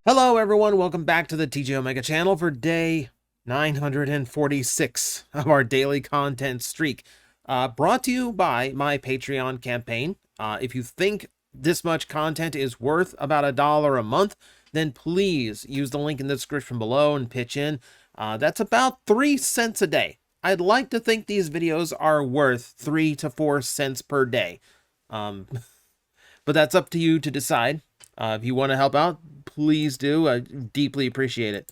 Hello everyone, welcome back to the TJOmega channel for day 946 of our daily content streak. Brought to you by my Patreon campaign. If you think this much content is worth about $1 a month, then please use the link in the description below and pitch in. That's about 3 cents a day. I'd like to think these videos are worth 3 to 4 cents per day. But that's up to you to decide. If you want to help out, please do. I deeply appreciate it.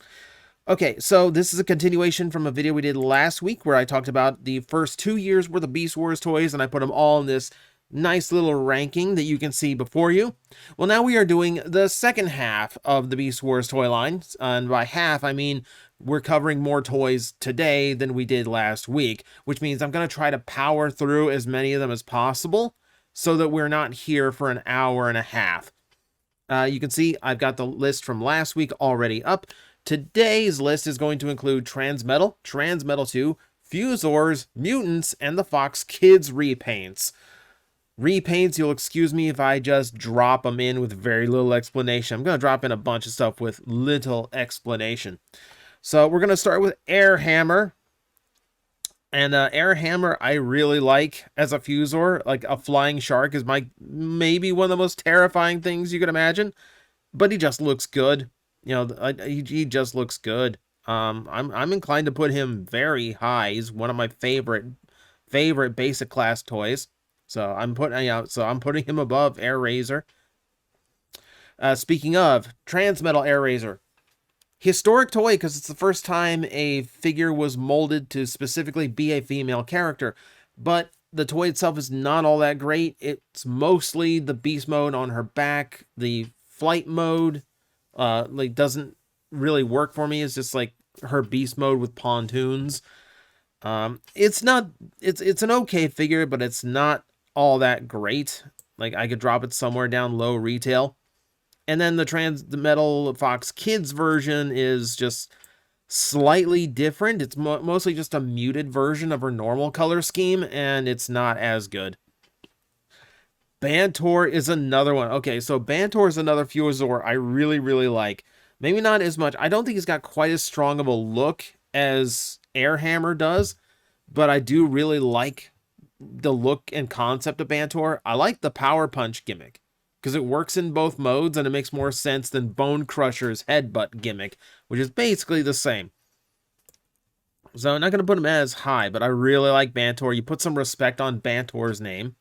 Okay, so this is a continuation from a video we did last week where I talked about the first 2 years worth of Beast Wars toys, and I put them all in this nice little ranking that you can see before you. Well, now we are doing the second half of the Beast Wars toy line, and by half, I mean we're covering more toys today than we did last week, which means I'm going to try to power through as many of them as possible so that we're not here for an hour and a half. You can see I've got the list from last week already up. Today's list is going to include Transmetal, Transmetal 2, Fusors, Mutants, and the Fox Kids repaints. Repaints, you'll excuse me if I just drop them in with very little explanation. I'm going to drop in a bunch of stuff with little explanation. So we're going to start with Airhammer. And Airhammer I really like as a Fusor. Like a flying shark is maybe one of the most terrifying things you could imagine. But he just looks good. You know, he just looks good. I'm inclined to put him very high. He's one of my favorite basic class toys. So I'm putting him above Air-Razor. Speaking of Transmetal Air-Razor. Historic toy because it's the first time a figure was molded to specifically be a female character, but the toy itself is not all that great. It's mostly the beast mode on her back. The flight mode doesn't really work for me. It's just like her beast mode with pontoons. It's an okay figure, but it's not all that great. Like I could drop it somewhere down low retail. And then the Transmetal Fox Kids version is just slightly different. It's mostly just a muted version of her normal color scheme, and it's not as good. Bantor is another one. Okay, so Bantor is another Fusor I really, really like. Maybe not as much. I don't think he's got quite as strong of a look as Airhammer does, but I do really like the look and concept of Bantor. I like the Power Punch gimmick, because it works in both modes and it makes more sense than Bone Crusher's headbutt gimmick, which is basically the same. So I'm not going to put him as high, but I really like Bantor. You put some respect on Bantor's name.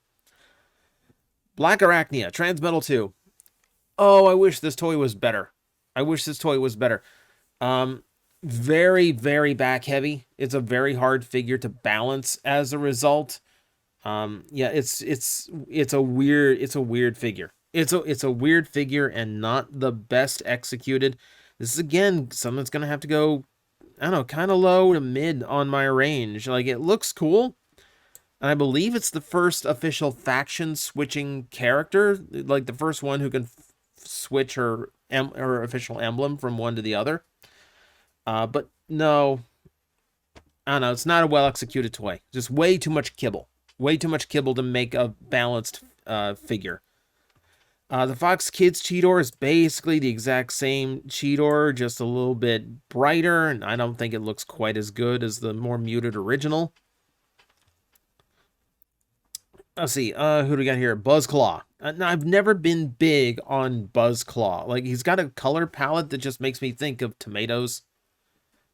Black Arachnia, Transmetal 2. Oh, I wish this toy was better. Very, very back heavy. It's a very hard figure to balance as a result. Yeah, it's a weird figure. It's a weird figure and not the best executed. This is, again, something that's going to have to go, I don't know, kind of low to mid on my range. Like, it looks cool. And I believe it's the first official faction switching character. Like, the first one who can switch her official emblem from one to the other. But no, I don't know. It's not a well-executed toy. Just way too much kibble. Way too much kibble to make a balanced figure. The Fox Kids Cheetor is basically the exact same Cheetor, just a little bit brighter, and I don't think it looks quite as good as the more muted original. Let's see, who do we got here? Buzzclaw. Now, I've never been big on Buzzclaw. Like, he's got a color palette that just makes me think of tomatoes.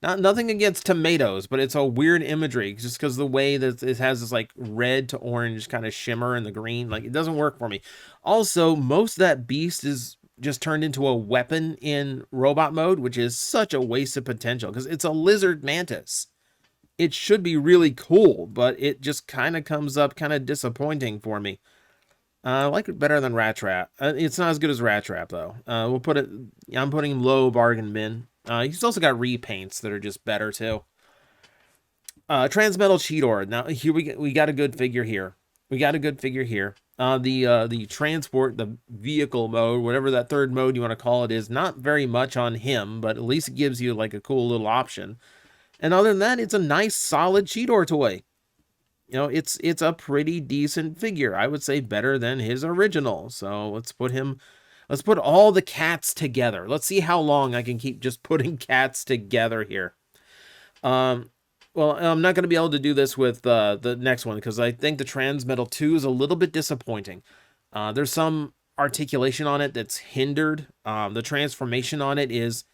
Nothing against tomatoes, but it's a weird imagery just because the way that it has this like red to orange kind of shimmer in the green, like it doesn't work for me. Also, most of that beast is just turned into a weapon in robot mode, which is such a waste of potential because it's a lizard mantis. It should be really cool, but it just kind of comes up kind of disappointing for me. I like it better than Rat Trap. It's not as good as Rat Trap though. I'm putting him low bargain bin. He's also got repaints that are just better too. Transmetal Cheetor. Now here we got a good figure here. The transport, the vehicle mode, whatever that third mode you want to call it, is not very much on him, but at least it gives you like a cool little option. And other than that, it's a nice solid Cheetor toy. You know, it's a pretty decent figure. I would say better than his original. So let's put him Let's put all the cats together. Let's see how long I can keep just putting cats together here. Well, I'm not going to be able to do this with the next one because I think the Transmetal 2 is a little bit disappointing. There's some articulation on it that's hindered. The transformation on it is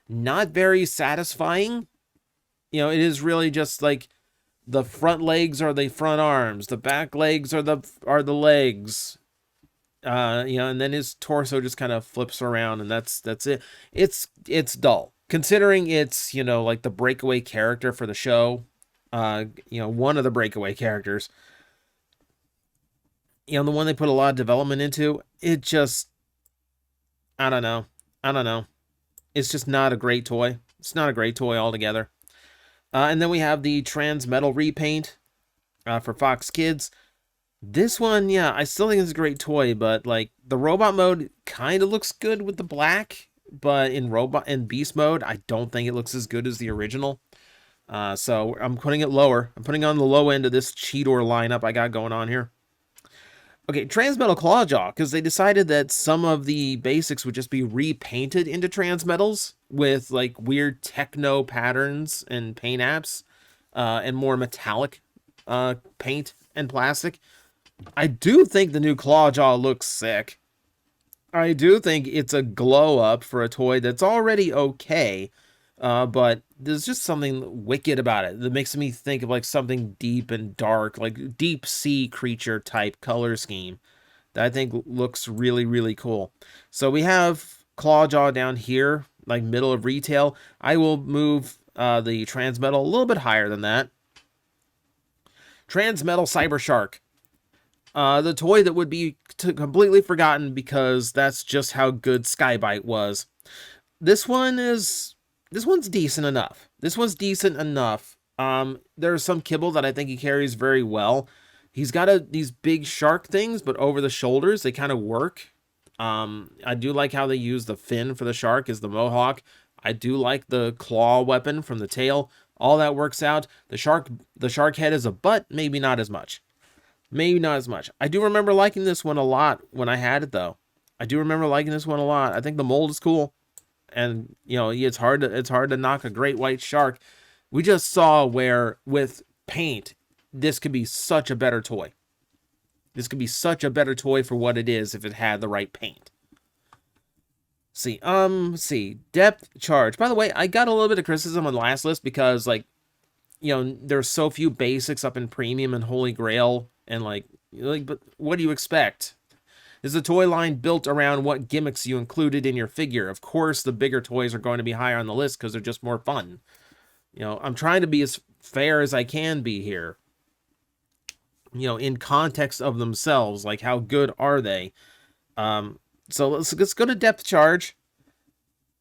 not very satisfying. You know, it is really just like the front legs are the front arms, the back legs are the legs. You know, and then his torso just kind of flips around, and that's it. It's dull. Considering it's, you know, like the breakaway character for the show, you know, one of the breakaway characters, you know, the one they put a lot of development into, it just, I don't know. It's just not a great toy. It's not a great toy altogether. And then we have the Transmetal repaint for Fox Kids. This one, yeah, I still think it's a great toy, but like the robot mode kind of looks good with the black, but in robot and beast mode, I don't think it looks as good as the original. So I'm putting it lower. I'm putting on the low end of this Cheetor lineup I got going on here. Okay, Transmetal Clawjaw, because they decided that some of the basics would just be repainted into Transmetals with like weird techno patterns and paint apps, and more metallic paint and plastic. I do think the new Clawjaw looks sick. I do think it's a glow up for a toy that's already okay, but there's just something wicked about it that makes me think of like something deep and dark, like deep sea creature type color scheme that I think looks really, really cool. So we have Clawjaw down here, like middle of retail. I will move the Transmetal a little bit higher than that. Transmetal Cyber Shark. The toy that would be completely forgotten because that's just how good Skybite was. This one's decent enough. There's some kibble that I think he carries very well. He's got these big shark things, but over the shoulders, they kind of work. I do like how they use the fin for the shark as the mohawk. I do like the claw weapon from the tail. All that works out. The shark head is a butt, maybe not as much. I do remember liking this one a lot when I had it, though. I think the mold is cool. And, you know, it's hard to knock a great white shark. We just saw where, with paint, this could be such a better toy. This could be such a better toy for what it is if it had the right paint. See, depth charge. By the way, I got a little bit of criticism on the last list because, like, you know, there's so few basics up in Premium and Holy Grail. And like, but what do you expect? Is the toy line built around what gimmicks you included in your figure? Of course, the bigger toys are going to be higher on the list because they're just more fun. You know, I'm trying to be as fair as I can be here. You know, in context of themselves, like how good are they? So let's go to depth charge.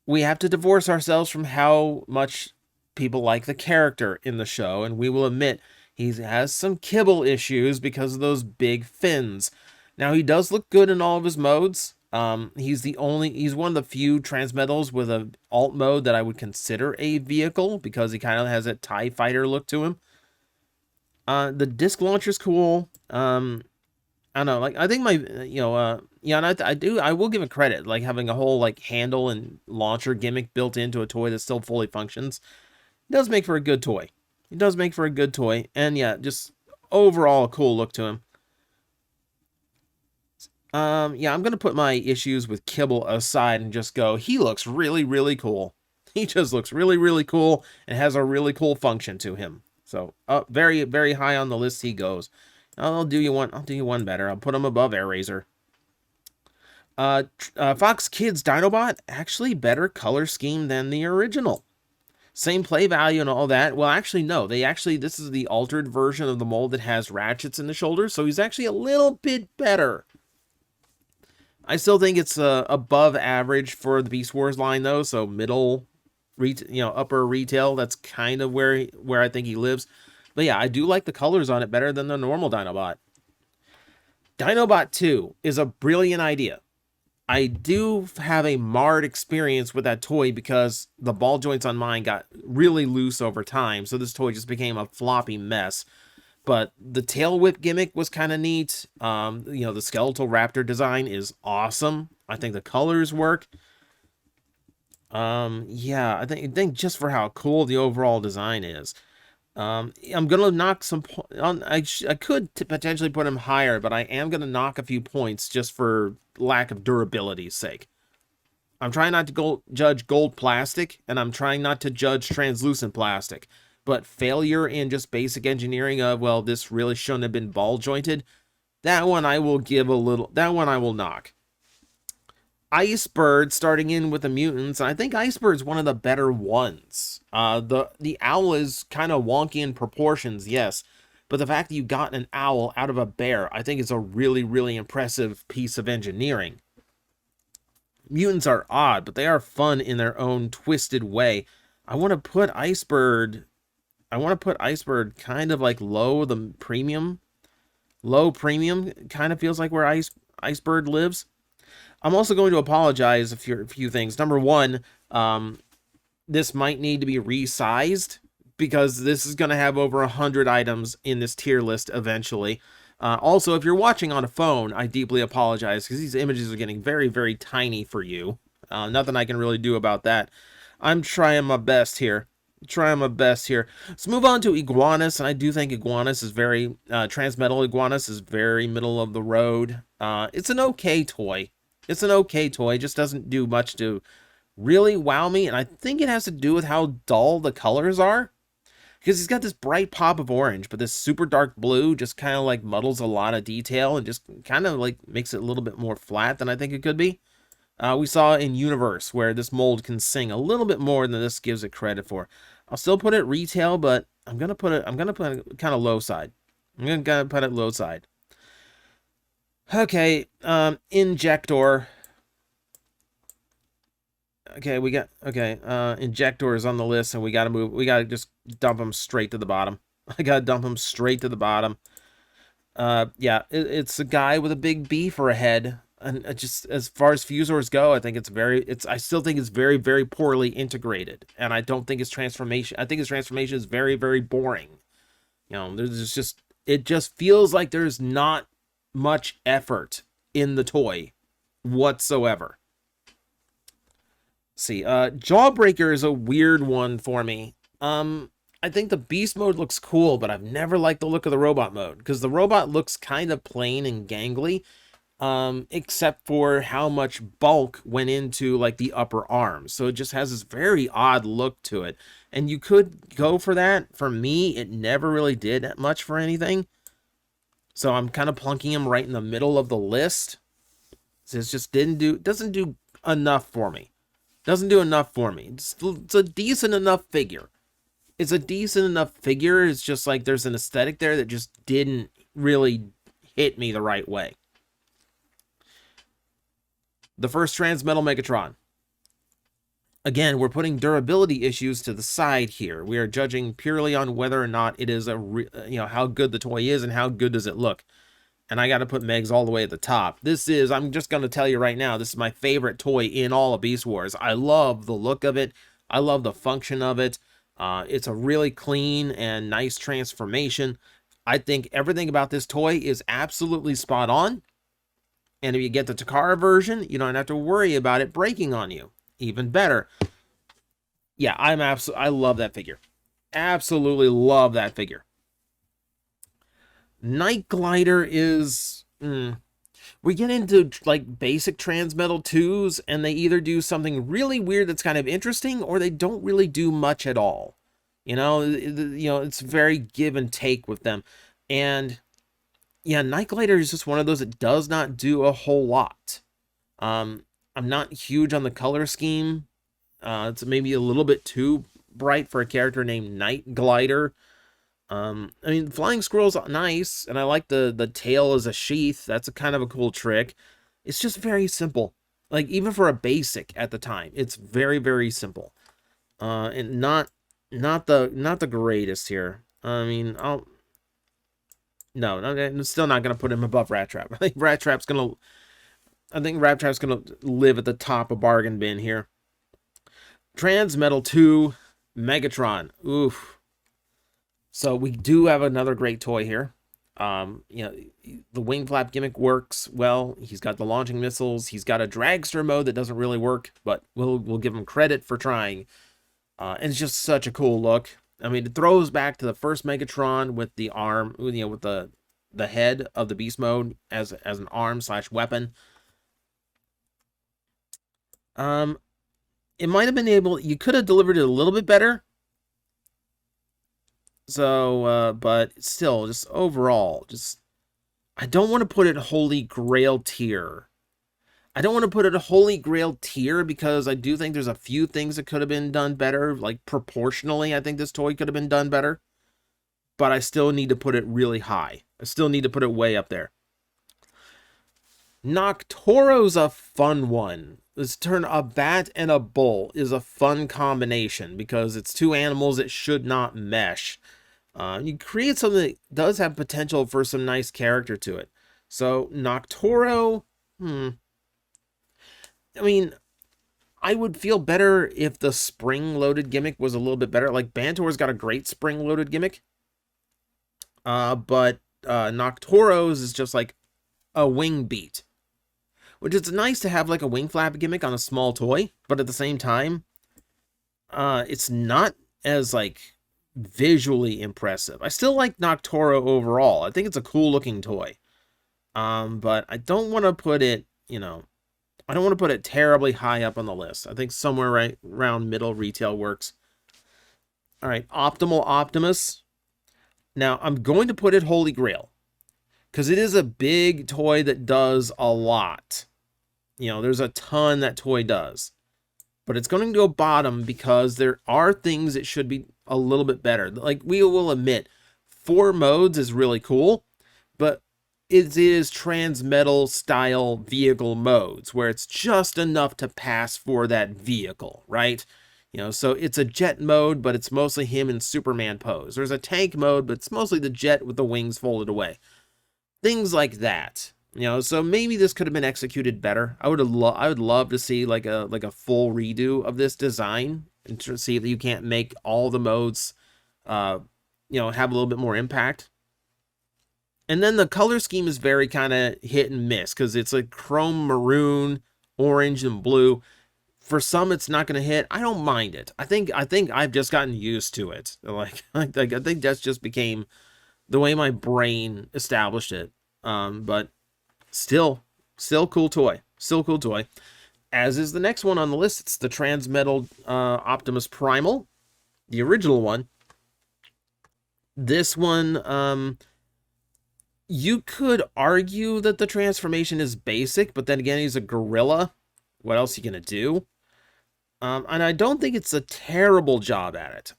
We have to divorce ourselves from how much people like the character in the show, and we will admit he has some kibble issues because of those big fins. Now, he does look good in all of his modes. He's one of the few Transmetals with an alt mode that I would consider a vehicle because he kind of has a TIE fighter look to him. The disc launcher's cool. I don't know, like, I think I will give it credit, like having a whole like handle and launcher gimmick built into a toy that still fully functions. It does make for a good toy. And yeah, just overall a cool look to him. Yeah, I'm gonna put my issues with kibble aside and just go, he looks really, really cool. He just looks really, really cool and has a really cool function to him. So, very, very high on the list he goes. I'll do you one better. I'll put him above Airraiser. Fox Kids Dinobot, actually better color scheme than the original. Same play value and all that. Well, actually, no. This is the altered version of the mold that has ratchets in the shoulders, so he's actually a little bit better. I still think it's above average for the Beast Wars line, though, so middle, upper retail, that's kind of where I think he lives. But yeah, I do like the colors on it better than the normal Dinobot. Dinobot 2 is a brilliant idea. I do have a marred experience with that toy because the ball joints on mine got really loose over time, so this toy just became a floppy mess. But the tail whip gimmick was kind of neat. You know, the skeletal raptor design is awesome. I think the colors work. Yeah, I think just for how cool the overall design is. I'm gonna knock some on. I could potentially put him higher, but I am gonna knock a few points just for lack of durability's sake. I'm trying not to judge gold plastic, and I'm trying not to judge translucent plastic. But failure in just basic engineering of, well, this really shouldn't have been ball jointed, that one I will give a little, that one I will knock. Icebird starting in with the mutants, and I think Icebird's one of the better ones. The owl is kind of wonky in proportions, yes, but the fact that you got an owl out of a bear, I think is a really, really impressive piece of engineering. Mutants are odd, but they are fun in their own twisted way. I want to put Icebird kind of like low premium kind of feels like where Icebird lives. I'm also going to apologize for a few things. Number one, this might need to be resized because this is going to have over 100 items in this tier list eventually. Also, if you're watching on a phone, I deeply apologize because these images are getting very, very tiny for you. Nothing I can really do about that. I'm trying my best here. Let's move on to Iguanus, and I do think Iguanus is very, Transmetal Iguanus is very middle of the road. It's an okay toy. It just doesn't do much to really wow me, and I think it has to do with how dull the colors are. Because he's got this bright pop of orange, but this super dark blue just kind of like muddles a lot of detail and just kind of like makes it a little bit more flat than I think it could be. We saw in Universe where this mold can sing a little bit more than this gives it credit for. I'll still put it retail, but I'm gonna put it kind of low side. Low side. Okay, Injector. Okay, Injector is on the list, and we gotta just dump him straight to the bottom. Yeah, it's a guy with a big B for a head. And just as far as Fusors go, I think I still think it's very, very poorly integrated. And I don't think his transformation is very, very boring. You know, it just feels like there's not much effort in the toy whatsoever. Let's see, Jawbreaker is a weird one for me. I think the beast mode looks cool, but I've never liked the look of the robot mode because the robot looks kind of plain and gangly. Except for how much bulk went into like the upper arm. So it just has this very odd look to it. And you could go for that. For me, it never really did that much for anything. So I'm kind of plunking him right in the middle of the list. So it just doesn't do enough for me. It's a decent enough figure. It's just like there's an aesthetic there that just didn't really hit me the right way. The first Transmetal Megatron. Again, we're putting durability issues to the side here. We are judging purely on whether or not it is how good the toy is and how good does it look. And I got to put Megs all the way at the top. I'm just going to tell you right now, this is my favorite toy in all of Beast Wars. I love the look of it. I love the function of it. It's a really clean and nice transformation. I think everything about this toy is absolutely spot on. And if you get the Takara version, you don't have to worry about it breaking on you. Even better. Yeah, I love that figure. Absolutely love that figure. Night Glider is... We get into like basic Transmetal 2s, and they either do something really weird that's kind of interesting, or they don't really do much at all. It's very give and take with them. And... yeah, Night Glider is just one of those that does not do a whole lot. I'm not huge on the color scheme. It's maybe a little bit too bright for a character named Night Glider. Flying Squirrel's nice, and I like the tail as a sheath. That's a kind of a cool trick. It's just very simple. Like, even for a basic at the time, it's very, very simple. And not the greatest here. No, I'm still not going to put him above Rat Trap. I think Rat Trap's going to live at the top of bargain bin here. Transmetal 2, Megatron. Oof. So we do have another great toy here. You know, the wing flap gimmick works well. He's got the launching missiles. He's got a dragster mode that doesn't really work, but we'll give him credit for trying. And it's just such a cool look. I mean, it throws back to the first Megatron with the arm, you know, with the head of the beast mode as an arm / weapon. It might have been able, you could have delivered it a little bit better. So, but still, just overall, just, I don't want to put it Holy Grail tier. I don't want to put it a Holy Grail tier because I do think there's a few things that could have been done better. Like, proportionally, I think this toy could have been done better. But I still need to put it really high. I still need to put it way up there. Noctoro's a fun one. This turn a bat and a bull is a fun combination because it's two animals that should not mesh. You create something that does have potential for some nice character to it. So Noctoro, I mean, I would feel better if the spring-loaded gimmick was a little bit better. Like, Bantor's got a great spring-loaded gimmick. But Noctoro's is just like a wing beat. Which is nice to have like a wing flap gimmick on a small toy. But at the same time, it's not as like visually impressive. I still like Noctoro overall. I think it's a cool-looking toy. But I don't want to put it, you know, I don't want to put it terribly high up on the list. I think somewhere right around middle retail works. All right, Optimal Optimus. Now, I'm going to put it Holy Grail because it is a big toy that does a lot. You know, there's a ton that toy does. But it's going to go bottom because there are things that should be a little bit better. Like, we will admit, 4 modes is really cool, but it is Transmetal style vehicle modes where it's just enough to pass for that vehicle, right? You know, so it's a jet mode, but it's mostly him in Superman pose. There's a tank mode, but it's mostly the jet with the wings folded away. Things like that. You know, so maybe this could have been executed better. I would love to see like a full redo of this design and to see if you can't make all the modes you know, have a little bit more impact. And then the color scheme is very kind of hit and miss because it's like chrome maroon, orange, and blue. For some, it's not going to hit. I don't mind it. I think I've just gotten used to it. Like I think that's just became the way my brain established it. But still cool toy. Still cool toy. As is the next one on the list. It's the Transmetal Optimus Primal, the original one. This one, you could argue that the transformation is basic, but then again, he's a gorilla. What else are you going to do? And I don't think it's a terrible job at it.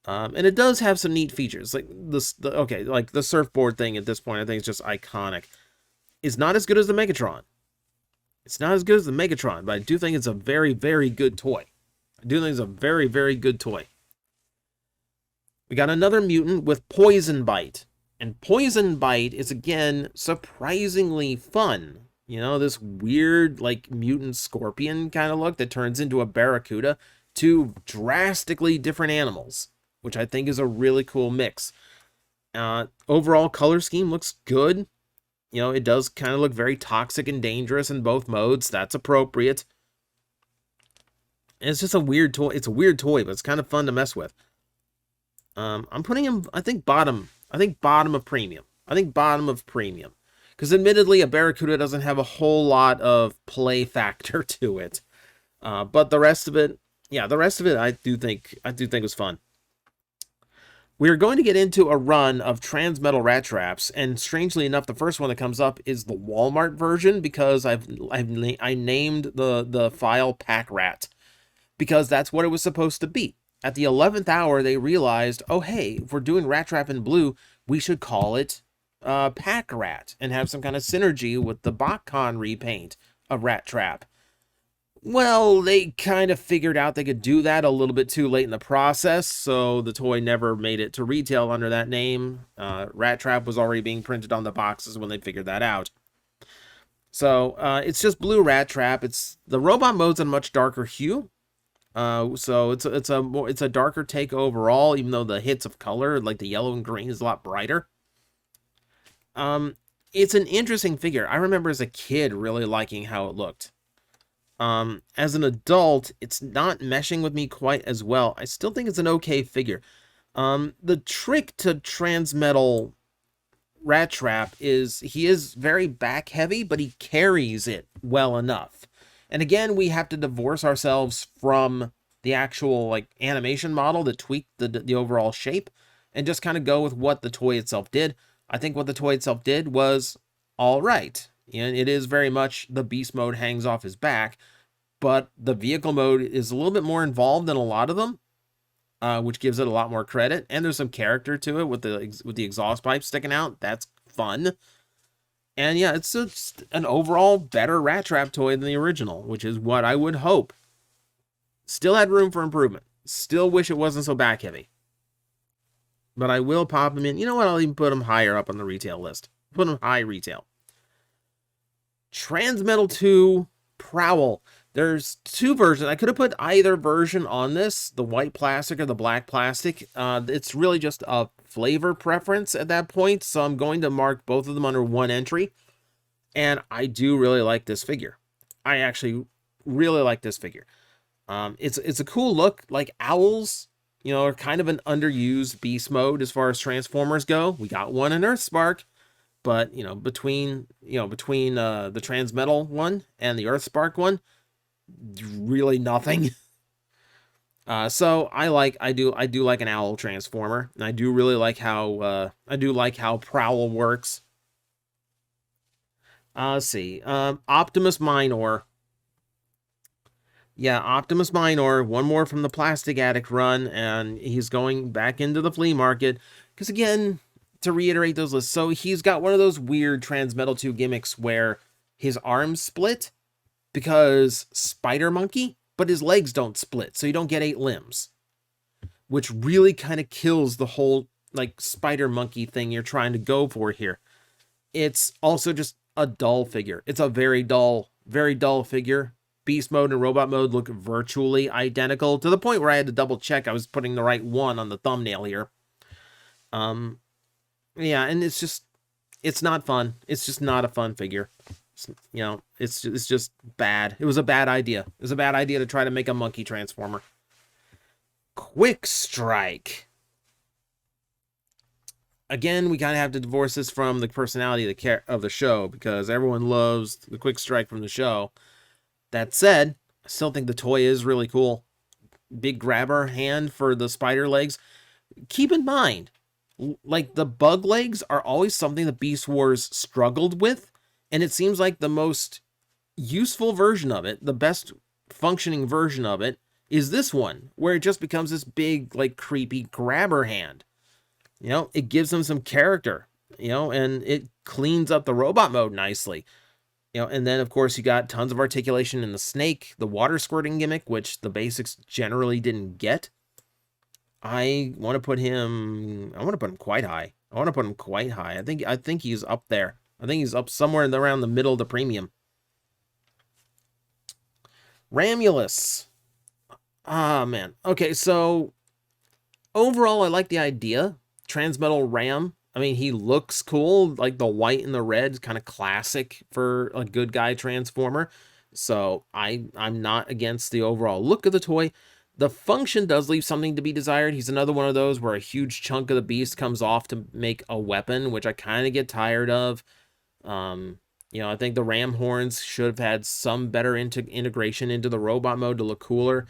And it does have some neat features. Like like the surfboard thing at this point, I think it's just iconic. It's not as good as the Megatron. But I do think it's a very, very good toy. We got another mutant with Poison Bite. And Poison Bite is, again, surprisingly fun. You know, this weird, like, mutant scorpion kind of look that turns into a barracuda. 2 drastically different animals, which I think is a really cool mix. Overall color scheme looks good. You know, it does kind of look very toxic and dangerous in both modes. That's appropriate. And it's just a weird toy. It's a weird toy, but it's kind of fun to mess with. I'm putting him, I think bottom of premium. Because admittedly, a barracuda doesn't have a whole lot of play factor to it. But the rest of it, I do think was fun. We're going to get into a run of Transmetal rat traps, and strangely enough, the first one that comes up is the Walmart version because I named the file Pack Rat because that's what it was supposed to be. At the 11th hour, they realized, oh hey, if we're doing rat trap in blue, we should call it Pack Rat and have some kind of synergy with the BotCon repaint of rat trap. Well, they kind of figured out they could do that a little bit too late in the process, so the toy never made it to retail under that name. Rat Trap was already being printed on the boxes when they figured that out. So, it's just blue Rat Trap. The robot mode's in a much darker hue. So it's a darker take overall, even though the hits of color, like the yellow and green, is a lot brighter. It's an interesting figure. I remember as a kid really liking how it looked. As an adult, it's not meshing with me quite as well. I still think it's an okay figure. The trick to Transmetal Rat Trap is he is very back heavy, but he carries it well enough. And again, we have to divorce ourselves from the actual like animation model that tweaked the overall shape and just kind of go with what the toy itself did. I think what the toy itself did was all right. And it is very much the beast mode hangs off his back, but the vehicle mode is a little bit more involved than a lot of them, which gives it a lot more credit. And there's some character to it with the exhaust pipe sticking out. That's fun. And yeah, it's just an overall better Rat Trap toy than the original, which is what I would hope. Still had room for improvement. Still wish it wasn't so back heavy. But I will pop him in. You know what? I'll even put him higher up on the retail list. Put him high retail. Transmetal 2 Prowl. There's two versions. I could have put either version on this, the white plastic or the black plastic. It's really just a flavor preference at that point, so I'm going to mark both of them under one entry. And I do really like this figure. I actually really like this figure. It's a cool look. Like owls, you know, are kind of an underused beast mode as far as Transformers go. We got one in Earthspark, but you know, between the Transmetal one and the Earthspark one, really nothing. So I do like an owl transformer, and I do really like how Prowl works. Let's see. Optimus Minor. Yeah, Optimus Minor, one more from the Plastic Addict run, and he's going back into the flea market. Because again, to reiterate those lists, so he's got one of those weird Transmetal 2 gimmicks where his arms split because Spider Monkey, but his legs don't split, so you don't get 8 limbs. Which really kind of kills the whole, like, Spider Monkey thing you're trying to go for here. It's also just a dull figure. It's a very dull figure. Beast mode and robot mode look virtually identical to the point where I had to double check I was putting the right one on the thumbnail here. Yeah, and it's not fun. It's just not a fun figure. It's just bad. It was a bad idea. It was a bad idea to try to make a monkey transformer. Quick Strike. Again, we kind of have to divorce this from the personality of the show because everyone loves the Quick Strike from the show. That said, I still think the toy is really cool. Big grabber hand for the spider legs. Keep in mind, like the bug legs are always something the Beast Wars struggled with, and it seems like the most useful version of it, the best functioning version of it, is this one, where it just becomes this big, like, creepy grabber hand. You know, it gives them some character, you know, and it cleans up the robot mode nicely. You know, and then, of course, you got tons of articulation in the snake, the water squirting gimmick, which the basics generally didn't get. I want to put him quite high. I think he's up there. I think he's up somewhere around the middle of the premium. Ramulus. Ah, man. Okay, so overall, I like the idea. Transmetal Ram. I mean, he looks cool, like the white and the red, kind of classic for a good guy transformer. So I'm not against the overall look of the toy. The function does leave something to be desired. He's another one of those where a huge chunk of the beast comes off to make a weapon, which I kind of get tired of. I think the ram horns should have had some better integration into the robot mode to look cooler.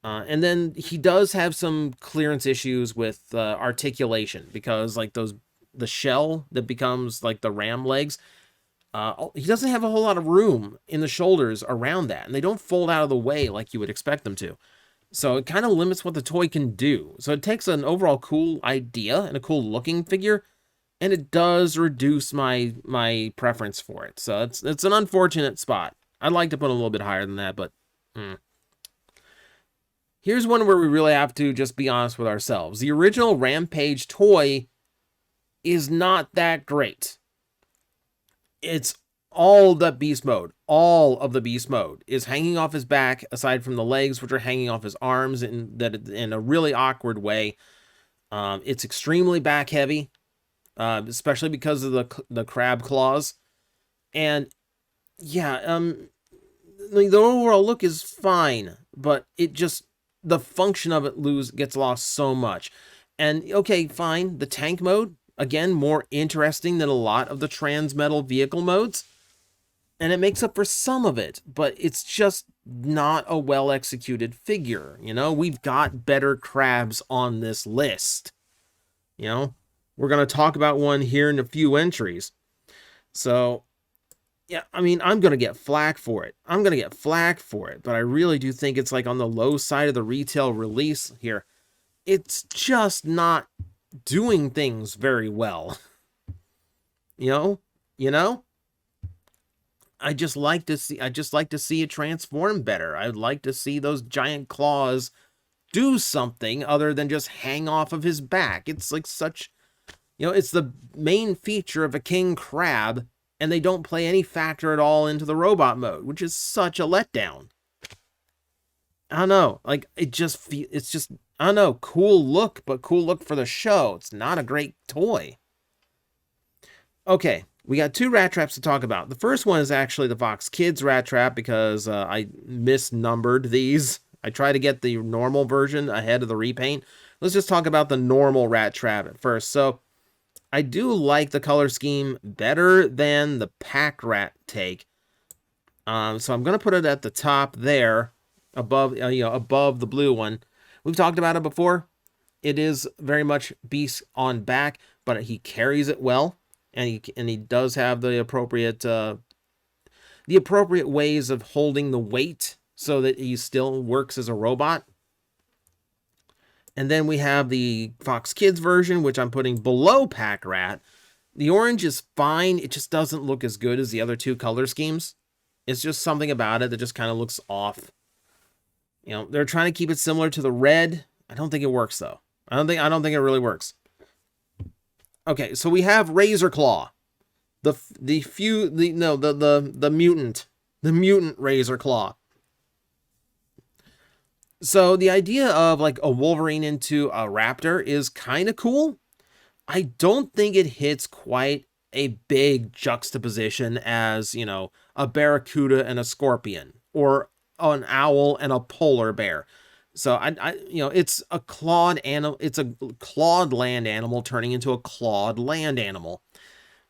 And then he does have some clearance issues with articulation because like the shell that becomes like the ram legs, he doesn't have a whole lot of room in the shoulders around that, and they don't fold out of the way like you would expect them to. So it kind of limits what the toy can do. So it takes an overall cool idea and a cool looking figure, and it does reduce my preference for it. So it's an unfortunate spot. I'd like to put a little bit higher than that, but Here's one where we really have to just be honest with ourselves. The original Rampage toy is not that great. It's all the beast mode, all of the beast mode is hanging off his back, aside from the legs, which are hanging off his arms in a really awkward way. It's extremely back heavy, especially because of the crab claws. And yeah, the overall look is fine, but the function of it gets lost so much. And okay, fine, the tank mode, again, more interesting than a lot of the Transmetal vehicle modes. And it makes up for some of it, but it's just not a well-executed figure. We've got better crabs on this list. We're going to talk about one here in a few entries. So, yeah, I mean, I'm going to get flack for it. But I really do think it's like on the low side of the retail release here. It's just not doing things very well. You know? I just like to see it transform better. I'd like to see those giant claws do something other than just hang off of his back. It's like it's the main feature of a king crab, and they don't play any factor at all into the robot mode, which is such a letdown. I don't know, like it's just, I don't know, cool look, but cool look for the show. It's not a great toy. Okay, we got 2 rat traps to talk about. The first one is actually the Fox Kids rat trap because I misnumbered these. I try to get the normal version ahead of the repaint. Let's just talk about the normal rat trap at first. So I do like the color scheme better than the pack rat take. So I'm going to put it at the top there, above the blue one. We've talked about it before. It is very much beast on back, but he carries it well, and he does have the appropriate ways of holding the weight so that he still works as a robot. And then we have the Fox Kids version, which I'm putting below Pack Rat. The orange is fine. It just doesn't look as good as the other 2 color schemes. It's just something about it that just kind of looks off. They're trying to keep it similar to the red. I don't think it works though. I don't think it really works. Okay, so we have Razor Claw. The mutant Razor Claw. So the idea of like a Wolverine into a raptor is kind of cool. I don't think it hits quite a big juxtaposition as, a barracuda and a scorpion, or an owl and a polar bear. So it's a clawed animal. It's a clawed land animal turning into a clawed land animal.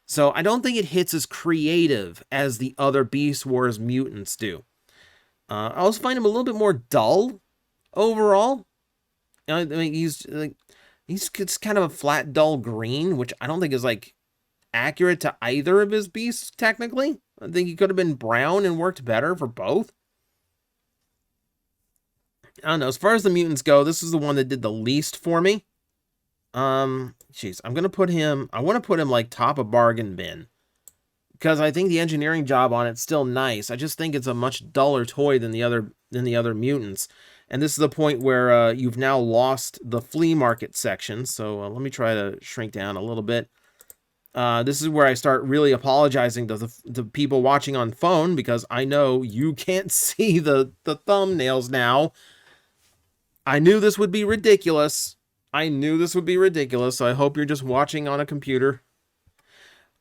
So I don't think it hits as creative as the other Beast Wars mutants do. I also find him a little bit more dull overall. I mean, he's kind of a flat, dull green, which I don't think is like accurate to either of his beasts technically. I think he could have been brown and worked better for both. I don't know. As far as the mutants go, this is the one that did the least for me. Jeez, I want to put him like top of bargain bin, because I think the engineering job on it's still nice. I just think it's a much duller toy than the other mutants. And this is the point where you've now lost the flea market section. So let me try to shrink down a little bit. This is where I start really apologizing to the people watching on phone, because I know you can't see the thumbnails now. I knew this would be ridiculous. So I hope you're just watching on a computer.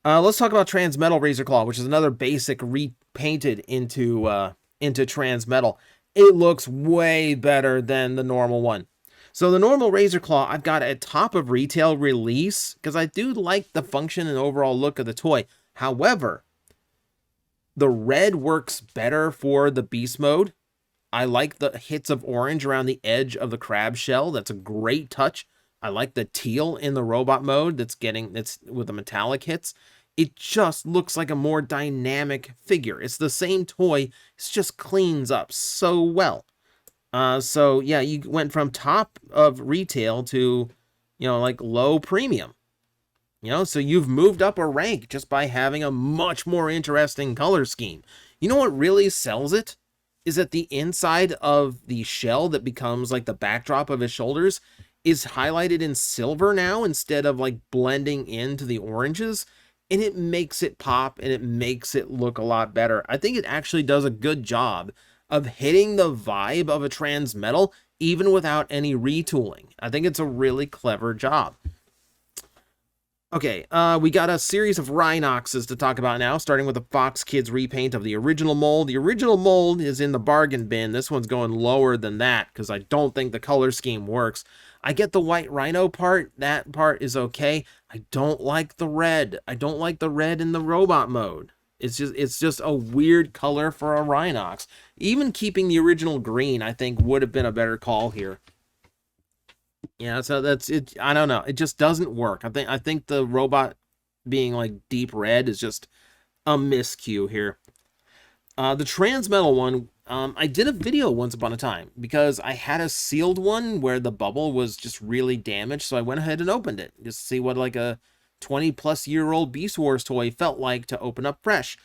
Let's talk about Transmetal Razor Claw, which is another basic repainted into Transmetal. It looks way better than the normal one. So the normal Razor Claw I've got at top of retail release, because I do like the function and overall look of the toy. However, the red works better for the beast mode. I like the hits of orange around the edge of the crab shell. That's a great touch. I like the teal in the robot mode that's with the metallic hits. It just looks like a more dynamic figure. It's the same toy. It just cleans up so well. So yeah, you went from top of retail to, like low premium. So you've moved up a rank just by having a much more interesting color scheme. You know what really sells it? Is that the inside of the shell that becomes like the backdrop of his shoulders is highlighted in silver now, instead of like blending into the oranges. and it makes it pop and it makes it look a lot better. I think it actually does a good job of hitting the vibe of a Transmetal even without any retooling. I think it's a really clever job. Okay, we got a series of Rhinoxes to talk about now, starting with the Fox Kids repaint of the original mold. The original mold is in the bargain bin. This one's going lower than that because I don't think the color scheme works. I get the white rhino part. That part is okay. I don't like the red. I don't like the red in the robot mode. It's just a weird color for a Rhinox. Even keeping the original green, I think, would have been a better call here. Yeah, so that's it. I don't know. It just doesn't work. I think the robot being like deep red is just a miscue here. The Transmetal one, I did a video once upon a time because I had a sealed one where the bubble was just really damaged, so I went ahead and opened it just to see what like a 20-plus-year-old Beast Wars toy felt like to open up fresh.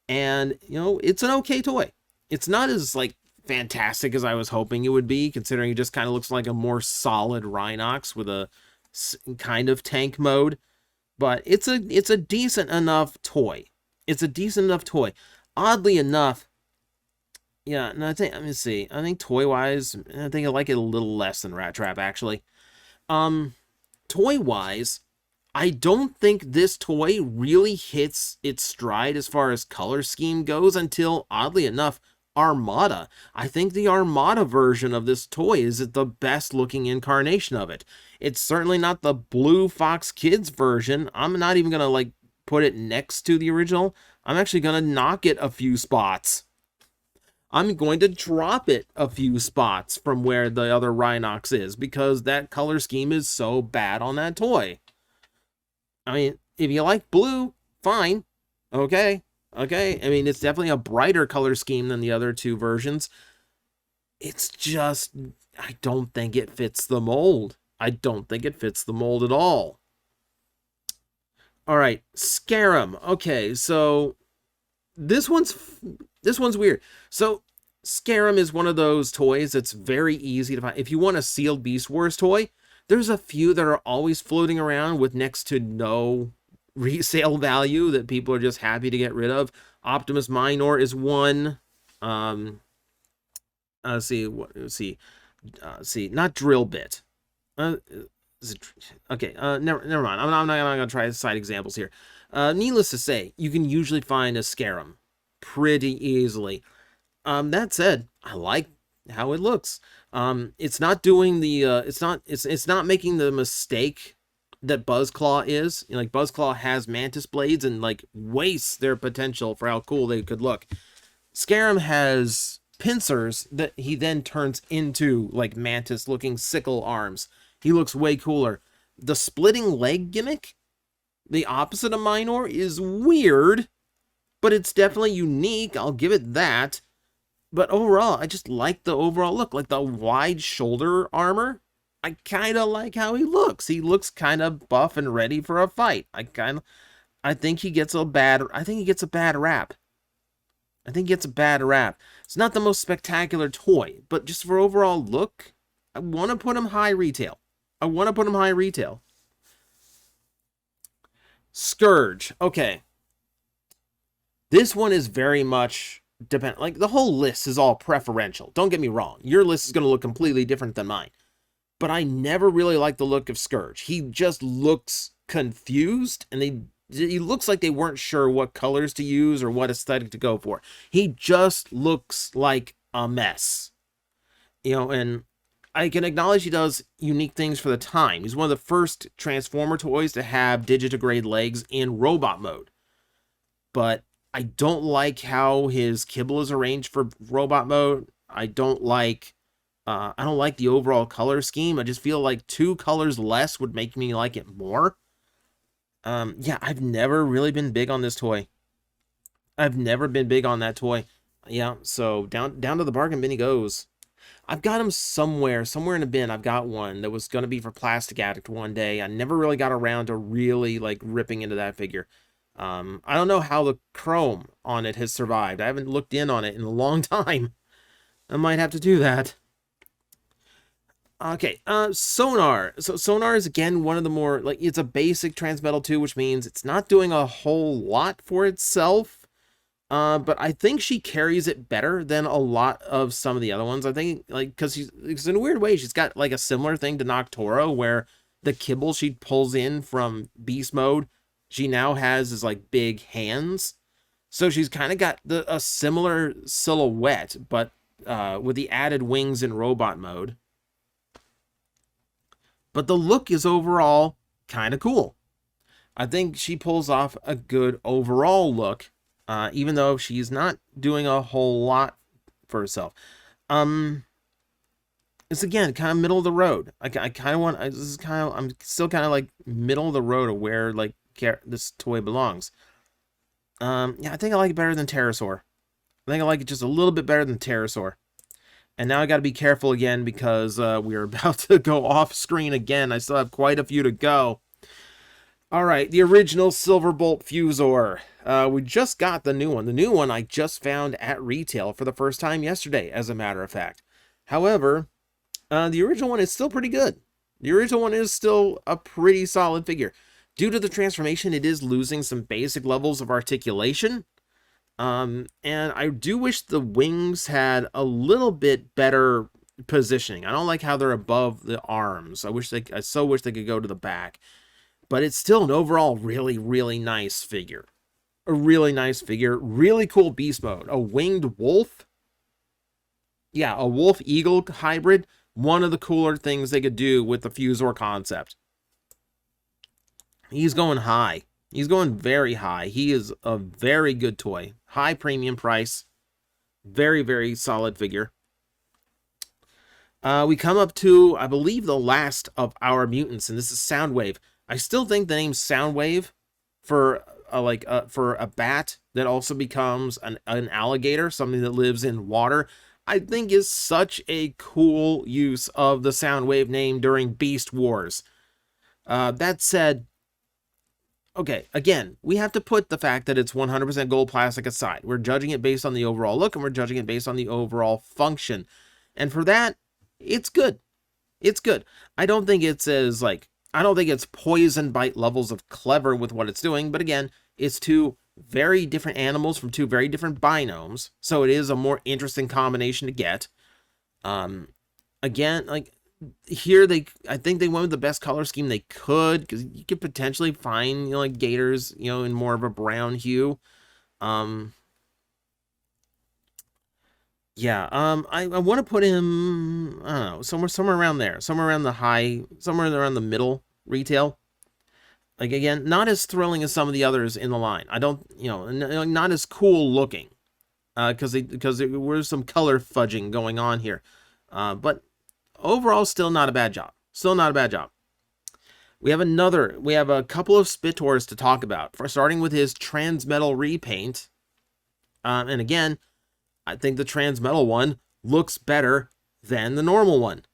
And, you know, it's an okay toy. It's not as like fantastic as I was hoping it would be, considering it just kind of looks like a more solid Rhinox with a kind of tank mode. But it's a decent enough toy. It's a decent enough toy. Oddly enough, yeah, and I think, let me see. I think toy-wise, I think I like it a little less than Rat Trap, actually. Toy-wise, I don't think this toy really hits its stride as far as color scheme goes until, oddly enough, Armada. I think the Armada version of this toy is the best looking incarnation of it. It's certainly not the blue Fox Kids version. I'm not even gonna like put it next to the original. I'm actually gonna knock it a few spots. I'm going to drop it a few spots from where the other Rhinox is because that color scheme is so bad on that toy. I mean, if you like blue, fine. Okay. Okay, I mean, it's definitely a brighter color scheme than the other two versions. It's just, I don't think it fits the mold. I don't think it fits the mold at all. All right, Scarum. Okay, so this one's weird. So Scarum is one of those toys that's very easy to find. If you want a sealed Beast Wars toy, there's a few that are always floating around with next to no resale value that people are just happy to get rid of. Optimus Minor is one. Let's see, not Drill Bit. Okay, never mind. I'm not gonna try side examples here. Needless to say, you can usually find a Scarum pretty easily. That said, I like how it looks. It's not doing the it's not making the mistake that Buzzclaw is. You know, like Buzzclaw has mantis blades and like wastes their potential for how cool they could look. Scarum has pincers that he then turns into like mantis looking sickle arms. He looks way cooler. The splitting leg gimmick, the opposite of Minor, is weird, but it's definitely unique. I'll give it that. But overall, I just like the overall look. Like the wide shoulder armor, I kind of like how he looks. He looks kind of buff and ready for a fight. I think he gets a bad rap. I think he gets a bad rap. It's not the most spectacular toy, but just for overall look, I want to put him high retail. Scourge. Okay. This one is very much like the whole list is all preferential. Don't get me wrong. Your list is going to look completely different than mine. But I never really liked the look of Scourge. He just looks confused, and he looks like they weren't sure what colors to use or what aesthetic to go for. He just looks like a mess. You know, and I can acknowledge he does unique things for the time. He's one of the first Transformer toys to have digitigrade legs in robot mode. But I don't like how his kibble is arranged for robot mode. I don't like the overall color scheme. I just feel like 2 colors less would make me like it more. Yeah, I've never really been big on this toy. I've never been big on that toy. Yeah, so down to the bargain bin he goes. I've got him somewhere in a bin. I've got one that was going to be for Plastic Addict one day. I never really got around to really like ripping into that figure. I don't know how the chrome on it has survived. I haven't looked in on it in a long time. I might have to do that. Okay, sonar. So sonar is again one of the more like it's a basic Transmetal 2, which means it's not doing a whole lot for itself. But I think she carries it better than a lot of some of the other ones. I think like because in a weird way she's got like a similar thing to Noctoro, where the kibble she pulls in from beast mode, she now has is like big hands. So she's kind of got a similar silhouette, but with the added wings in robot mode. But the look is overall kind of cool. I think she pulls off a good overall look, even though she's not doing a whole lot for herself. It's again kind of middle of the road. I kind of want. This is kind of. I'm still kind of like middle of the road of where like this toy belongs. Yeah, I think I like it better than Terrorsaur. I think I like it just a little bit better than Terrorsaur. And now I got to be careful again because we're about to go off screen again. I still have quite a few to go. All right, the original Silverbolt Fusor. We just got the new one. The new one I just found at retail for the first time yesterday, as a matter of fact. However, the original one is still pretty good. The original one is still a pretty solid figure. Due to the transformation, it is losing some basic levels of articulation. And I do wish the wings had a little bit better positioning. I don't like how they're above the arms. I so wish they could go to the back. But it's still an overall really, really nice figure. A really nice figure. Really cool beast mode. A winged wolf. Yeah, a wolf-eagle hybrid. One of the cooler things they could do with the Fusor concept. He's going high. He's going very high. He is a very good toy. High premium price. Very, very solid figure. We come up to, I believe, the last of our mutants, and this is Soundwave. I still think the name Soundwave for a bat that also becomes an alligator, something that lives in water, I think is such a cool use of the Soundwave name during Beast Wars. That said, okay, again, we have to put the fact that it's 100% gold plastic aside. We're judging it based on the overall look, and we're judging it based on the overall function. And for that, it's good. It's good. I don't think it's poison bite levels of clever with what it's doing, but again, it's two very different animals from two very different binomes, so it is a more interesting combination to get. Again, like here I think they went with the best color scheme they could, because you could potentially find like gators in more of a brown hue. Yeah, I want to put him, I don't know, somewhere around there, somewhere around the middle retail. Like again, not as thrilling as some of the others in the line. I don't, not as cool looking, because there was some color fudging going on here, but overall, still not a bad job. Still not a bad job. We have a couple of Spittors to talk about. Starting with his Transmetal repaint, and again, I think the Transmetal one looks better than the normal one.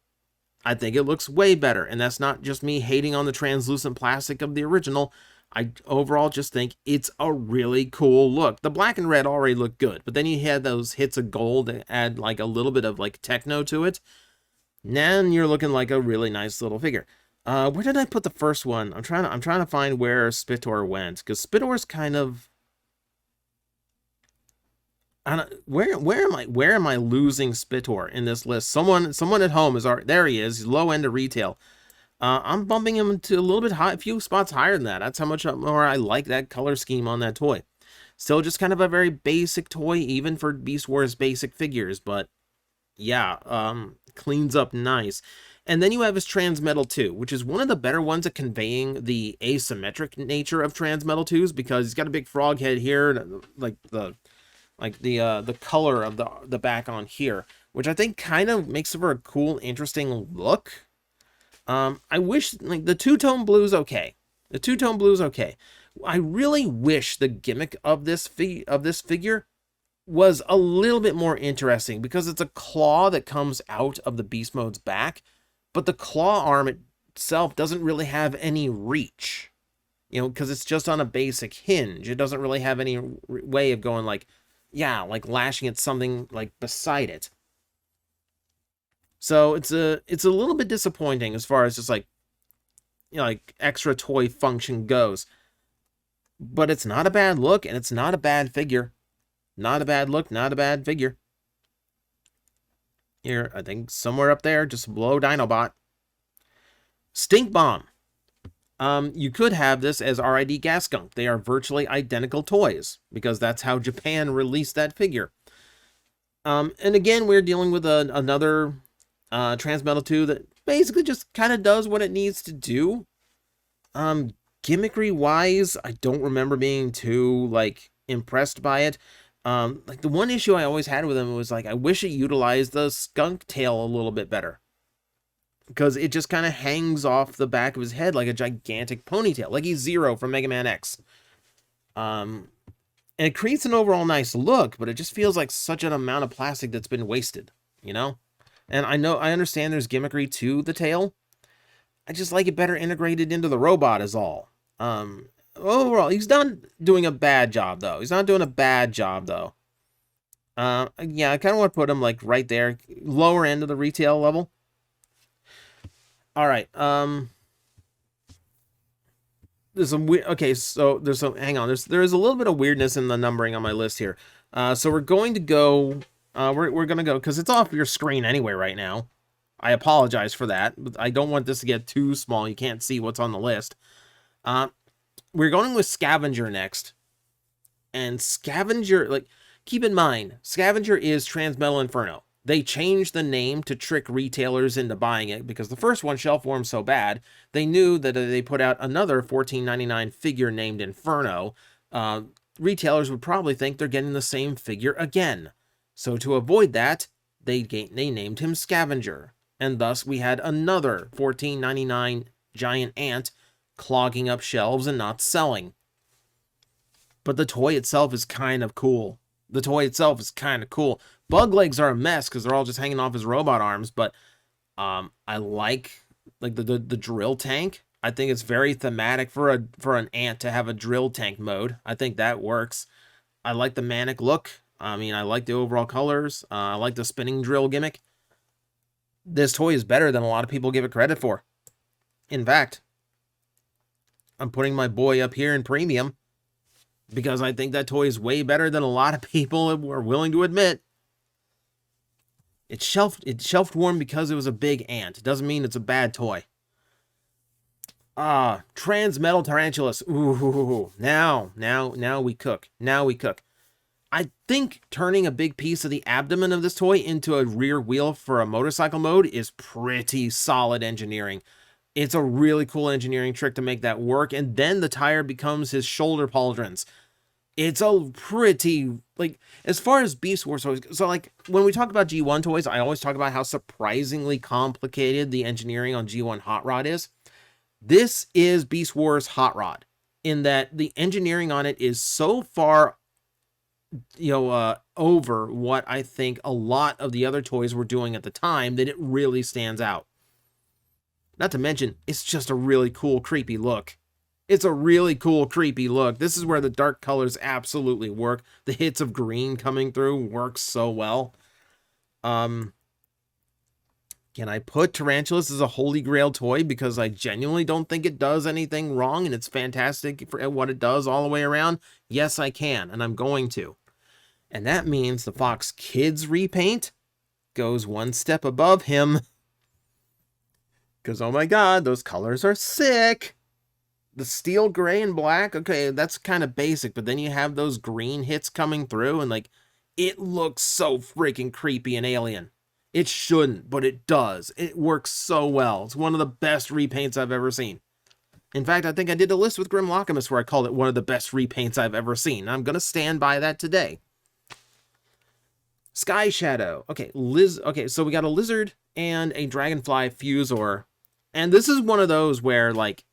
I think it looks way better, and that's not just me hating on the translucent plastic of the original. I overall just think it's a really cool look. The black and red already look good, but then you had those hits of gold that add like a little bit of like techno to it. Now you're looking like a really nice little figure. Where did I put the first one? I'm trying to find where Spittor went, because Spittor's kind of, I don't, where am I losing Spittor in this list? Someone at home is already, there he is. He's low end of retail. I'm bumping him to a little bit high, a few spots higher than that. That's how much more I like that color scheme on that toy. Still just kind of a very basic toy, even for Beast Wars basic figures, but yeah, cleans up nice. And then you have his Transmetal 2, which is one of the better ones at conveying the asymmetric nature of Transmetal 2s, because he's got a big frog head here, and like the color of the back on here, which I think kind of makes for a cool, interesting look. I wish, like, the two-tone blue's okay. The two-tone blue's okay. I really wish the gimmick of this figure was a little bit more interesting, because it's a claw that comes out of the beast mode's back, but the claw arm itself doesn't really have any reach, because it's just on a basic hinge. It doesn't really have any way of going like, yeah, like lashing at something like beside it. So it's a little bit disappointing as far as just like, you know, like extra toy function goes. But it's not a bad look, and it's not a bad figure. Not a bad look, not a bad figure. Here, I think somewhere up there, just below Dinobot. Stink Bomb. You could have this as RID Gas Skunk. They are virtually identical toys, because that's how Japan released that figure. And again, we're dealing with another Transmetal 2 that basically just kind of does what it needs to do. Gimmickry wise, I don't remember being too like impressed by it. Like the one issue I always had with him was like, I wish it utilized the skunk tail a little bit better, because it just kind of hangs off the back of his head like a gigantic ponytail, like he's Zero from Mega Man X. And it creates an overall nice look, but it just feels like such an amount of plastic that's been wasted, you know? And I understand there's gimmickry to the tail. I just like it better integrated into the robot is all. Overall, he's not doing a bad job, though. He's not doing a bad job, though. Yeah, I kind of want to put him, like, right there. Lower end of the retail level. Alright, there's some weird... Okay, so there's some... Hang on. There's a little bit of weirdness in the numbering on my list here. So we're going to go... we're going to go... Because it's off your screen anyway right now. I apologize for that. But I don't want this to get too small. You can't see what's on the list. We're going with Scavenger next. And Scavenger, like, keep in mind, Scavenger is Transmetal Inferno. They changed the name to trick retailers into buying it, because the first one shelf warmed so bad, they knew that if they put out another $14.99 figure named Inferno, retailers would probably think they're getting the same figure again. So to avoid that, they named him Scavenger. And thus we had another $14.99 giant ant clogging up shelves and not selling. But the toy itself is kind of cool. The toy itself is kind of cool. Bug legs are a mess because they're all just hanging off his robot arms, but I like the drill tank. I think it's very thematic for an ant to have a drill tank mode. I think that works. I like the manic look. I mean, I like the overall colors. I like the spinning drill gimmick. This toy is better than a lot of people give it credit for. In fact, I'm putting my boy up here in premium because I think that toy is way better than a lot of people are willing to admit. It's shelf warm because it was a big ant. It doesn't mean it's a bad toy. Transmetal Tarantulas. Ooh, now we cook. Now we cook. I think turning a big piece of the abdomen of this toy into a rear wheel for a motorcycle mode is pretty solid engineering. It's a really cool engineering trick to make that work, and then the tire becomes his shoulder pauldrons. It's a pretty, like, as far as Beast Wars toys, so, like, when we talk about G1 toys, I always talk about how surprisingly complicated the engineering on G1 Hot Rod is. This is Beast Wars Hot Rod, in that the engineering on it is so far, over what I think a lot of the other toys were doing at the time that it really stands out. Not to mention, it's just a really cool, creepy look. It's a really cool, creepy look. This is where the dark colors absolutely work. The hits of green coming through works so well. Can I put Tarantulas as a holy grail toy? Because I genuinely don't think it does anything wrong, and it's fantastic for what it does all the way around. Yes, I can, and I'm going to. And that means the Fox Kids repaint goes one step above him. Because, oh my god, those colors are sick. The steel gray and black, okay, that's kind of basic, but then you have those green hits coming through, and, like, it looks so freaking creepy and alien. It shouldn't, but it does. It works so well. It's one of the best repaints I've ever seen. In fact, I think I did a list with Grim Lockamus where I called it one of the best repaints I've ever seen. I'm going to stand by that today. Sky Shadow. Okay, so we got a lizard and a dragonfly Fusor. And this is one of those where, like,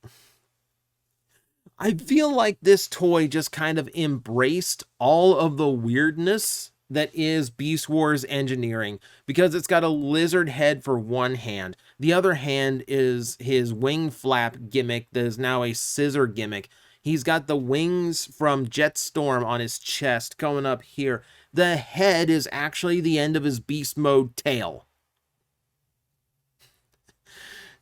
I feel like this toy just kind of embraced all of the weirdness that is Beast Wars engineering, because it's got a lizard head for one hand. The other hand is his wing flap gimmick that is now a scissor gimmick. He's got the wings from Jetstorm on his chest coming up here. The head is actually the end of his beast mode tail.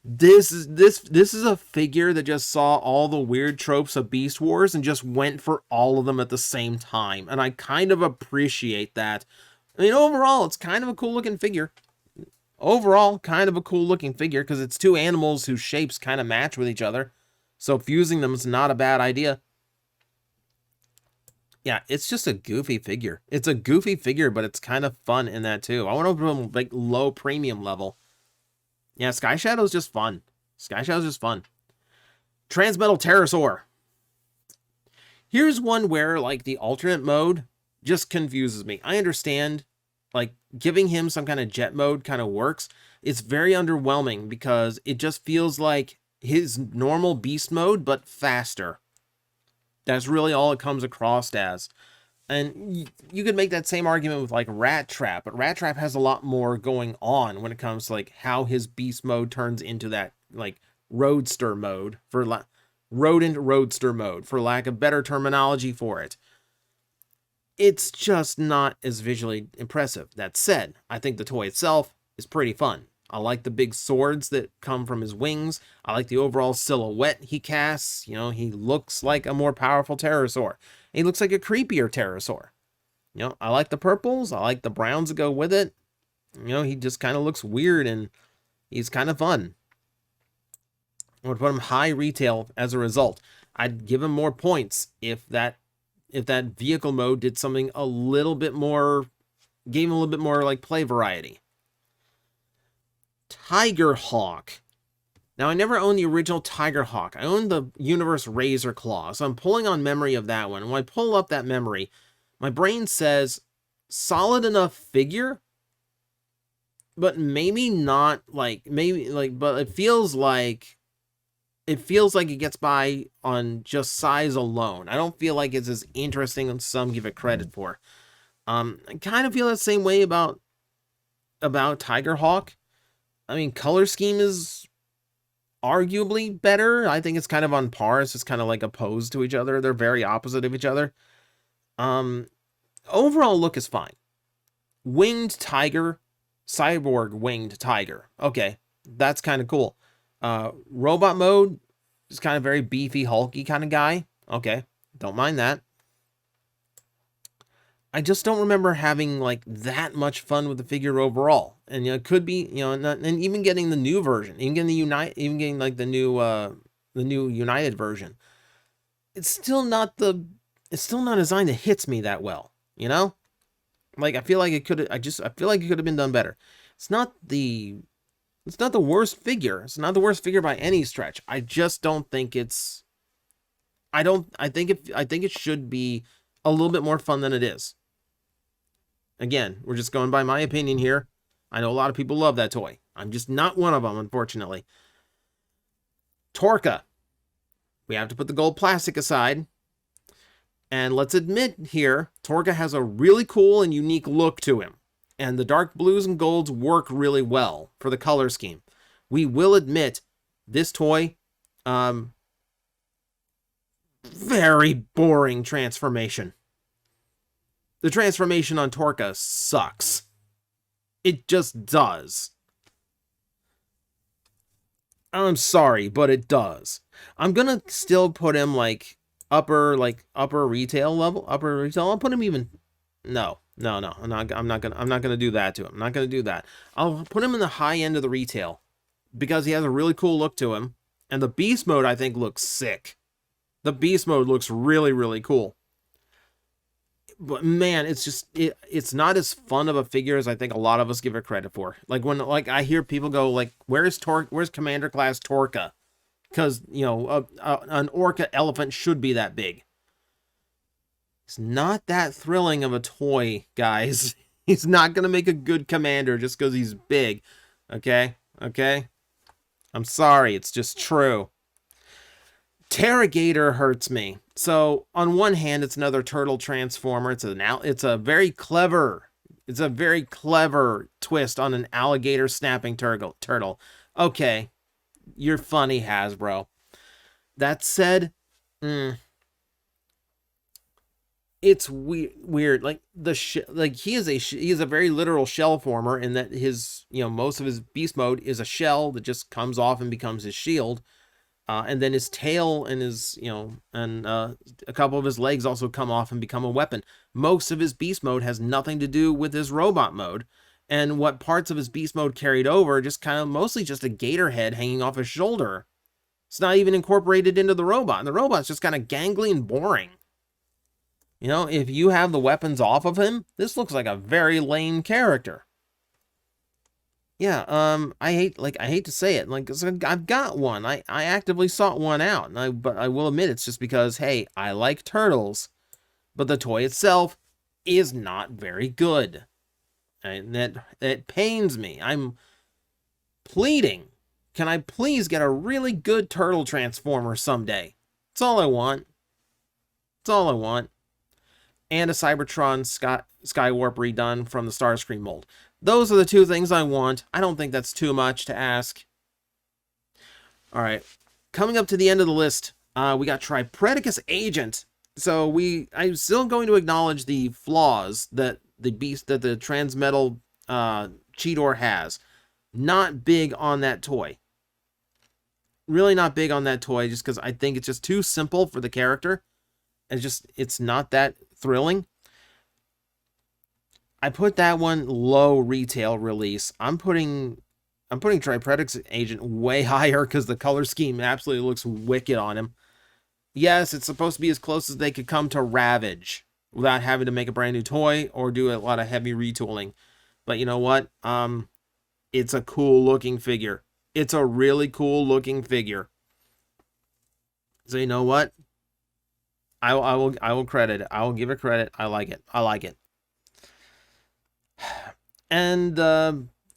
This is a figure that just saw all the weird tropes of Beast Wars and just went for all of them at the same time, and I kind of appreciate that. I mean, overall, it's kind of a cool looking figure. Overall, kind of a cool looking figure because it's two animals whose shapes kind of match with each other, so fusing them is not a bad idea. Yeah, it's just a goofy figure. It's a goofy figure, but it's kind of fun in that too. I want to put them like low premium level. Yeah, Sky Shadow's just fun. Sky Shadow's just fun. Transmetal Terrorsaur. Here's one where, like, the alternate mode just confuses me. I understand, like, giving him some kind of jet mode kind of works. It's very underwhelming because it just feels like his normal beast mode, but faster. That's really all it comes across as. And you could make that same argument with, like, Rat Trap, but Rat Trap has a lot more going on when it comes to, like, how his beast mode turns into that, like, roadster mode, rodent roadster mode, for lack of better terminology for it. It's just not as visually impressive. That said, I think the toy itself is pretty fun. I like the big swords that come from his wings. I like the overall silhouette he casts. You know, he looks like a more powerful Terrorsaur. He looks like a creepier Terrorsaur. You know, I like the purples. I like the browns that go with it. You know, he just kind of looks weird and he's kind of fun. I would put him high retail as a result. I'd give him more points if that vehicle mode did something a little bit more, gave him a little bit more like play variety. Tiger Hawk. Now, I never owned the original Tiger Hawk. I owned the Universe Razor Claw, so I'm pulling on memory of that one. And when I pull up that memory, my brain says, solid enough figure, but maybe not, like, but it feels like it gets by on just size alone. I don't feel like it's as interesting as some give it credit for. I kind of feel the same way about Tiger Hawk. I mean, color scheme is arguably better. I think it's kind of on par. It's just kind of like opposed to each other. They're very opposite of each other. Overall look is fine. Winged tiger, cyborg winged tiger. Okay, that's kind of cool. Robot mode is kind of very beefy, hulky kind of guy. Okay, don't mind that. I just don't remember having like that much fun with the figure overall. And you know, it could be, you know, and even getting the new version, even getting like the new United version. It's still not a design that hits me that well, you know? Like I feel like it could have been done better. It's not the worst figure. It's not the worst figure by any stretch. I just don't think it's I think it should be a little bit more fun than it is. Again, we're just going by my opinion here. I know a lot of people love that toy. I'm just not one of them, unfortunately. Torka. We have to put the gold plastic aside. And let's admit here, Torka has a really cool and unique look to him. And the dark blues and golds work really well for the color scheme. We will admit, this toy, very boring transformation. The transformation on Torka sucks. It just does. I'm sorry, but it does. I'm gonna still put him like upper retail level. I'll put him even. No. I'm not gonna do that to him. I'm not gonna do that. I'll put him in the high end of the retail because he has a really cool look to him, and the beast mode I think looks sick. The beast mode looks really, really cool. But man, it's not as fun of a figure as I think a lot of us give it credit for. Like when I hear people go like, where's Commander Class Torka? Because, you know, an Orca elephant should be that big. It's not that thrilling of a toy, guys. He's not going to make a good commander just because he's big. Okay? I'm sorry, it's just true. Terragator hurts me. So on one hand, it's another turtle transformer. It's a very clever twist on an alligator snapping turtle. Okay, you're funny, Hasbro. That said, it's weird. Like like he is a very literal shell former in that his most of his beast mode is a shell that just comes off and becomes his shield. And then his tail and his, and a couple of his legs also come off and become a weapon. Most of his beast mode has nothing to do with his robot mode. And what parts of his beast mode carried over, just kind of mostly just a gator head hanging off his shoulder. It's not even incorporated into the robot. And the robot's just kind of gangly and boring. If you have the weapons off of him, this looks like a very lame character. Yeah, I hate to say it, like, 'cause I've got one. I actively sought one out, but I will admit it's just because, hey, I like turtles, but the toy itself is not very good. And that pains me. I'm pleading. Can I please get a really good turtle transformer someday? That's all I want. That's all I want. And a Cybertron Skywarp redone from the Starscream mold. Those are the two things I want. I don't think that's too much to ask. All right, coming up to the end of the list, we got Predacon Agent. So I'm still going to acknowledge the flaws that the Transmetal Cheetor has. Not big on that toy. Really not big on that toy, just because I think it's just too simple for the character. It's not that thrilling. I put that one low retail release. I'm putting Predacon Agent way higher because the color scheme absolutely looks wicked on him. Yes, it's supposed to be as close as they could come to Ravage without having to make a brand new toy or do a lot of heavy retooling. But you know what? It's a cool looking figure. It's a really cool looking figure. So you know what? I will credit it. I will give it credit. I like it. I like it. And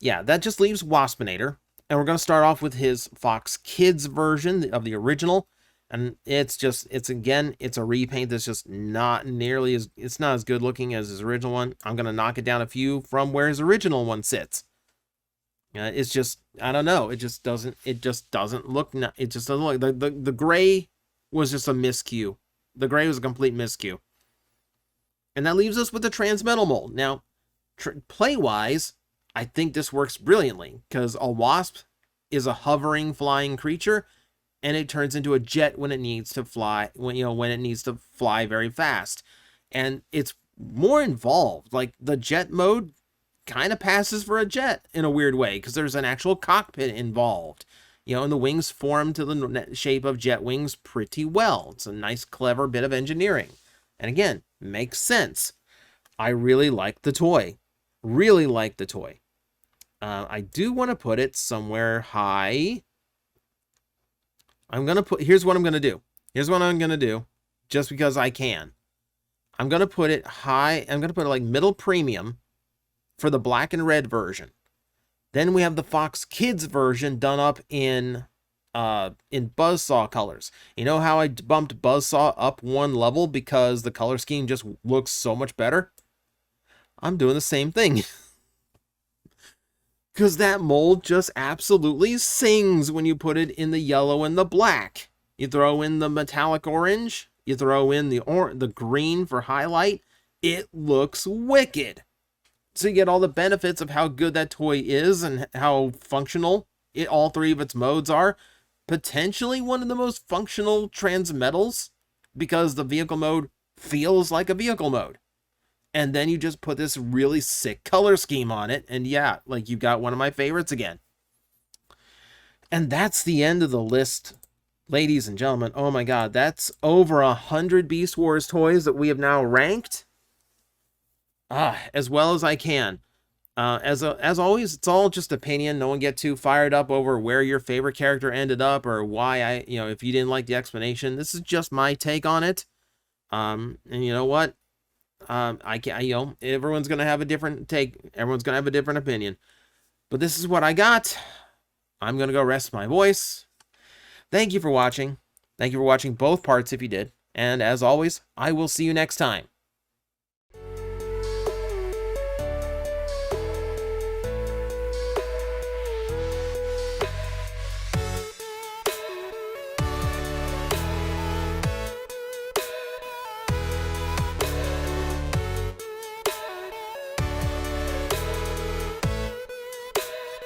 yeah, that just leaves Waspinator. And we're going to start off with his Fox Kids version of the original. And it's a repaint that's just not nearly it's not as good looking as his original one. I'm going to knock it down a few from where his original one sits. It's just, I don't know. It just doesn't look, the gray was just a miscue. The gray was a complete miscue. And that leaves us with the Transmetal mold. Now, play-wise, I think this works brilliantly because a wasp is a hovering, flying creature, and it turns into a jet when it needs to fly. When it needs to fly very fast, and it's more involved. Like the jet mode kind of passes for a jet in a weird way because there's an actual cockpit involved. And the wings form to the shape of jet wings pretty well. It's a nice, clever bit of engineering, and again, makes sense. I really like the toy. Really like the toy. I do want to put it somewhere high. Here's what I'm going to do. Here's what I'm going to do, just because I can. I'm going to put it high. I'm going to put it like middle premium for the black and red version. Then we have the Fox Kids version done up in Buzzsaw colors. You know how I bumped Buzzsaw up one level because the color scheme just looks so much better? I'm doing the same thing. Because that mold just absolutely sings when you put it in the yellow and the black. You throw in the metallic orange. You throw in the green for highlight. It looks wicked. So you get all the benefits of how good that toy is and how functional all three of its modes are. Potentially one of the most functional Transmetals because the vehicle mode feels like a vehicle mode. And then you just put this really sick color scheme on it. And yeah, like you got one of my favorites again. And that's the end of the list, ladies and gentlemen. Oh my God, that's over 100 Beast Wars toys that we have now ranked. As well as I can. As always, it's all just opinion. No one get too fired up over where your favorite character ended up or why if you didn't like the explanation. This is just my take on it. And you know what? Everyone's gonna have a different take. Everyone's gonna have a different opinion. But this is what I got. I'm gonna go rest my voice. Thank you for watching. Thank you for watching both parts if you did. And as always, I will see you next time.